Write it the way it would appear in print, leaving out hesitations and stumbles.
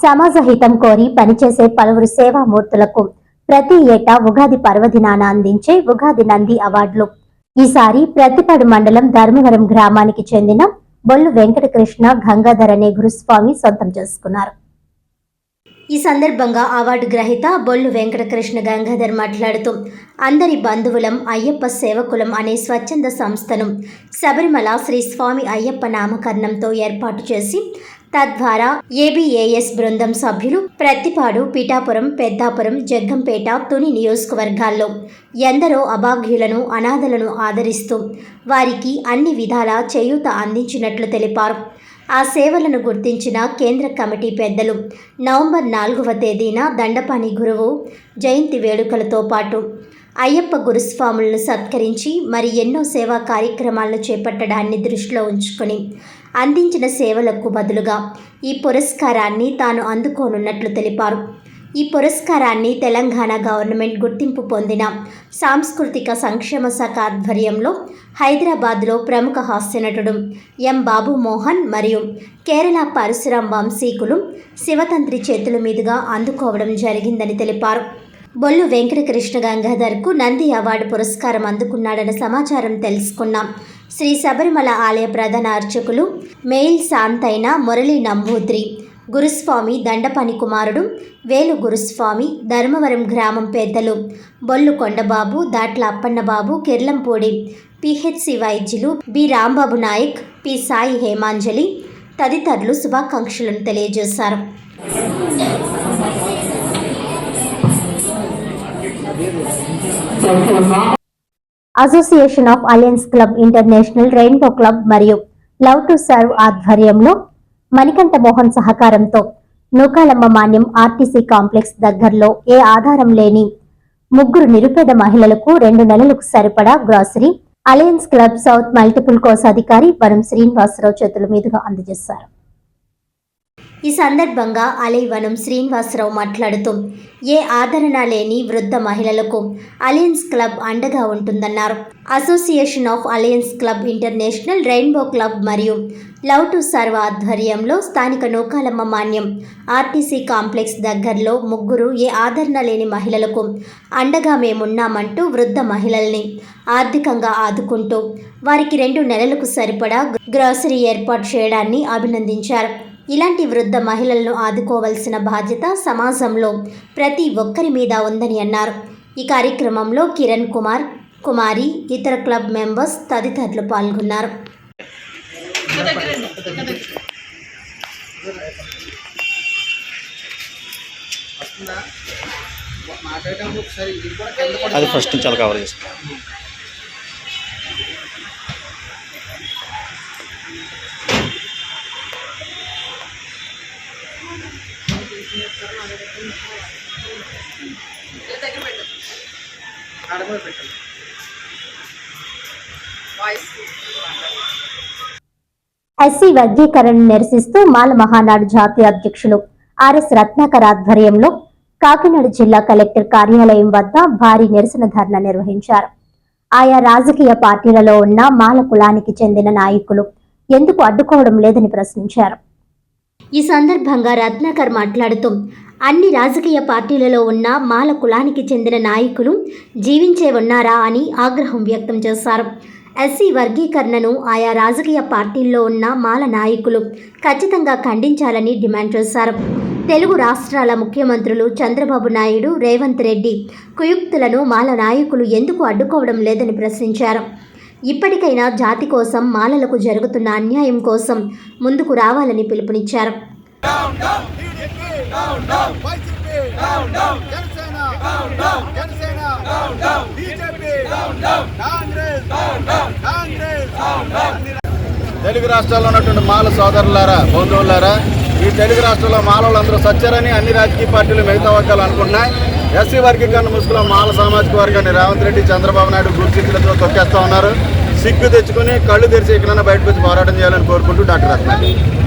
సమాజ హితం కోరి పనిచేసే పలువురు సేవామూర్తులకు ప్రతి ఏటా ఉగాది పర్వదినాన అందించే ఉగాది నంది అవార్డులు ఈసారి ప్రతిపాడు మండలం ధర్మవరం గ్రామానికి చెందిన బొల్లు వెంకటకృష్ణ గంగాధర్ అనే గురుస్వామి సొంతం చేసుకున్నారు. ఈ సందర్భంగా అవార్డు గ్రహీత బొల్లు వెంకటకృష్ణ గంగాధర్ మాట్లాడుతూ, అందరి బంధువులం అయ్యప్ప సేవకులం అనే స్వచ్ఛంద సంస్థను శబరిమల శ్రీ స్వామి అయ్యప్ప నామకరణంతో ఏర్పాటు చేసి తద్వారా ఏబిఏఎస్ బృందం సభ్యులు ప్రత్తిపాడు, పిఠాపురం, పెద్దాపురం, జగ్గంపేట, తుని నియోజకవర్గాల్లో ఎందరో అభాగ్యులను, అనాథలను ఆదరిస్తూ వారికి అన్ని విధాలా చేయూత అందించినట్లు తెలిపారు. ఆ సేవలను గుర్తించిన కేంద్ర కమిటీ పెద్దలు నవంబర్ 4వ తేదీన దండపాణి గురువు జయంతి వేడుకలతో పాటు అయ్యప్ప గురుస్వాములను సత్కరించి మరి ఎన్నో సేవా కార్యక్రమాలను చేపట్టడాన్ని దృష్టిలో ఉంచుకొని అందించిన సేవలకు బదులుగా ఈ పురస్కారాన్ని తాను అందుకోనున్నట్లు తెలిపారు. ఈ పురస్కారాన్ని తెలంగాణ గవర్నమెంట్ గుర్తింపు పొందిన సాంస్కృతిక సంక్షేమ శాఖ ఆధ్వర్యంలో హైదరాబాద్లో ప్రముఖ హాస్యనటుడు ఎం బాబు మోహన్ మరియు కేరళ పరశురాం వంశీకులు శివతంత్రి చేతుల మీదుగా అందుకోవడం జరిగిందని తెలిపారు. బొల్లు వెంకటకృష్ణ గంగాధర్కు నంది అవార్డు పురస్కారం అందుకున్నాడన్న సమాచారం తెలుసుకున్నాం. శ్రీ శబరిమల ఆలయ ప్రధాన అర్చకులు మెయిల్ శాంతైన మురళీ నంబూద్రి గురుస్వామి దండపని కుమారుడు వేలు గురుస్వామి, ధర్మవరం గ్రామం పెద్దలు బొల్లు కొండబాబు, దాట్ల అప్పన్నబాబు, కిర్లంపూడి పిహెచ్సి వైద్యులు బి రాంబాబు నాయక్, పి సాయి హేమాంజలి తదితరులు శుభాకాంక్షలను తెలియజేశారు. Association of alliance club international, rainbow club మరియు లవ్ టు సర్వ్ ఆధ్వర్యంలో మణికంఠ మోహన్ సహకారంతో నూకాలమ్మ మాన్యం ఆర్టీసీ కాంప్లెక్స్ దగ్గరలో ఏ ఆధారం లేని 3 నిరుపేద మహిళలకు 2 నెలలకు సరిపడా grocery alliance club south multiple కోశాధికారి వనం శ్రీనివాసరావు చేతుల మీదుగా అందజేశారు. ఈ సందర్భంగా వనం శ్రీనివాసరావు మాట్లాడుతూ, ఏ ఆదరణ లేని వృద్ధ మహిళలకు అలయన్స్ క్లబ్ అండగా ఉంటుందన్నారు. Association of alliance club international, rainbow club మరియు లవ్ టు సర్వ్ ఆధ్వర్యంలో స్థానిక నూకాలమ్మ మాన్యం ఆర్టీసీ కాంప్లెక్స్ దగ్గరలో 3 ఏ ఆదరణ లేని మహిళలకు అండగా మేమున్నామంటూ వృద్ధ మహిళల్ని ఆర్థికంగా ఆదుకుంటూ వారికి 2 నెలలకు సరిపడా గ్రాసరీ ఏర్పాటు చేయడాన్ని అభినందించారు. ఇలాంటి వృద్ధ మహిళలను ఆదుకోవాల్సిన బాధ్యత సమాజంలో ప్రతి ఒక్కరి మీద ఉందని అన్నారు. ఈ కార్యక్రమంలో కిరణ్ కుమార్, కుమారి, ఇతర క్లబ్ మెంబర్స్ తదితరులు పాల్గొన్నారు. అది ఫస్ట్ నుంచి కవర్ చేస్తాం. ఎస్సీ వర్గీకరణను నిరసిస్తూ మాల మహానాడు జాతీయ అధ్యక్షులు ఆర్ఎస్ రత్నాకర్ ఆధ్వర్యంలో కాకినాడ జిల్లా కలెక్టర్ కార్యాలయం వద్ద భారీ నిరసన ధర్నా నిర్వహించారు. ఆయా రాజకీయ పార్టీలలో ఉన్న మాల కులానికి చెందిన నాయకులు ఎందుకు అడ్డుకోవడం లేదని ప్రశ్నించారు. ఈ సందర్భంగా రత్నాకర్ మాట్లాడుతూ, అన్ని రాజకీయ పార్టీలలో ఉన్న మాల కులానికి చెందిన నాయకులు జీవించే ఉన్నారా అని ఆగ్రహం వ్యక్తం చేశారు. ఎస్సీ వర్గీకరణను ఆయా రాజకీయ పార్టీల్లో ఉన్న మాల నాయకులు ఖచ్చితంగా ఖండించాలని డిమాండ్ చేశారు. తెలుగు రాష్ట్రాల ముఖ్యమంత్రులు చంద్రబాబు నాయుడు, రేవంత్ రెడ్డి కుయుక్తులను మాల నాయకులు ఎందుకు అడ్డుకోవడం లేదని ప్రశ్నించారు. ఇప్పటికైనా జాతి కోసం, మాలలకు జరుగుతున్న అన్యాయం కోసం ముందుకు రావాలని పిలుపునిచ్చారు. తెలుగు రాష్ట్రాల్లో ఉన్నటువంటి మాల సోదరులారా, బంధువులారా, ఈ తెలుగు రాష్ట్రంలో మాలలందరూ సచ్చారని అన్ని రాజకీయ పార్టీలు మిగతా వర్గాలు అనుకుంటున్నాయి. ఎస్సీ వర్గీకరణ ముసుగులో మాల సామాజిక వర్గాన్ని రేవంత్ రెడ్డి, చంద్రబాబు నాయుడు గుర్తించడంతో తొక్కేస్తా ఉన్నారు. సిగ్గు తెచ్చుకుని కళ్ళు తెరిచి ఎక్కడైనా బయటకు వచ్చి పోరాటం చేయాలని కోరుకుంటూ డాక్టర్ రత్నాకర్.